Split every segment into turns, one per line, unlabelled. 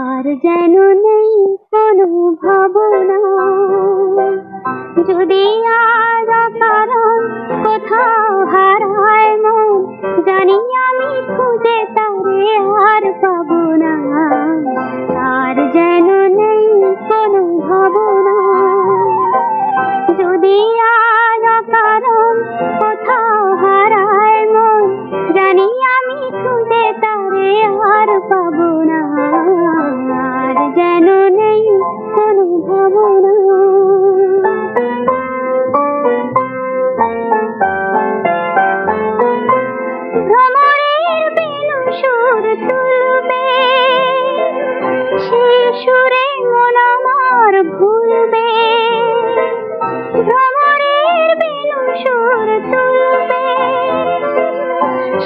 আর যেন নেই কোনো ভাবনা, যদি আজ কারণ কোথাও হারায় মন, জানি আমি খুঁজে তারে আর পাবো না। আর যেন নেই কোনো ভাবনা, যদি আজ কারণ কোথাও হারায় মন, জানি আমি খুঁজে তারে আর পাবো না। আর যেন নেই কোনো ভাবনা। ভ্রমরের বেনু সুর তুলবে, সে সুরে মন আমার ভুলবে। ভ্রমরের বেনু সুর তুলবে,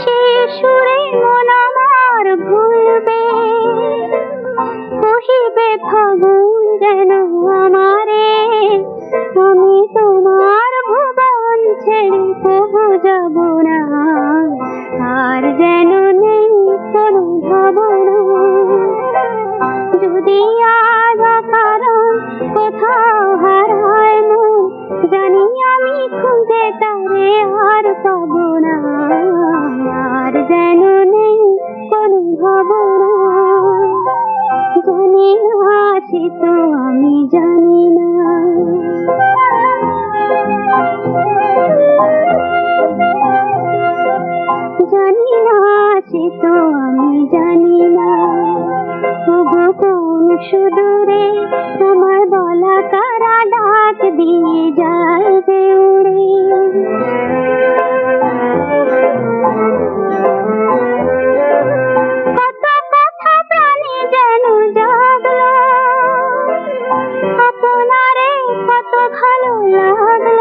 সে সুরে মন আমার ভুলবে। কহিবে ফাগুন যেন আমারে, আমি তোমার ভুবন ছেড়ে কবু যাব না। আর যেন নেই কোনো ভাবনা, যদি আজ কারণ কোথাও হারায় মন, জানি আমি খুঁজে তারে আর পাবো না। আর যেন নেই কোনো ভাবনা, জানি না আছি তো আমি জানি না। জানি না আছি তো আমি জানি না। তবু কোন সুদূরে আমার বলা কারা ডাক দিয়ে যায় যে উড়ে। কত কথা প্রাণে যেন জাগলো, আপনারে কত ভালো লাগলো।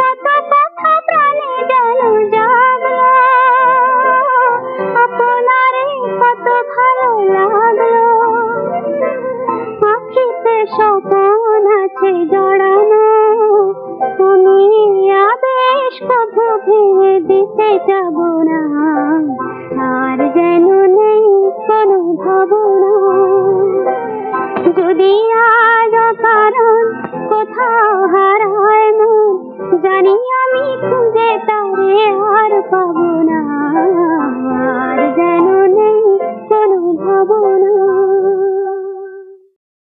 কত কথা প্রাণে যেন জাগলো, আপনারে কত ভালো লাগলো। আখিতে স্বপন আছে জড়ানো, আমি আবেশ কভু ভেঙে দিতে যাব না। আর যেন নেই কোনো ভাবনা, যদি আজ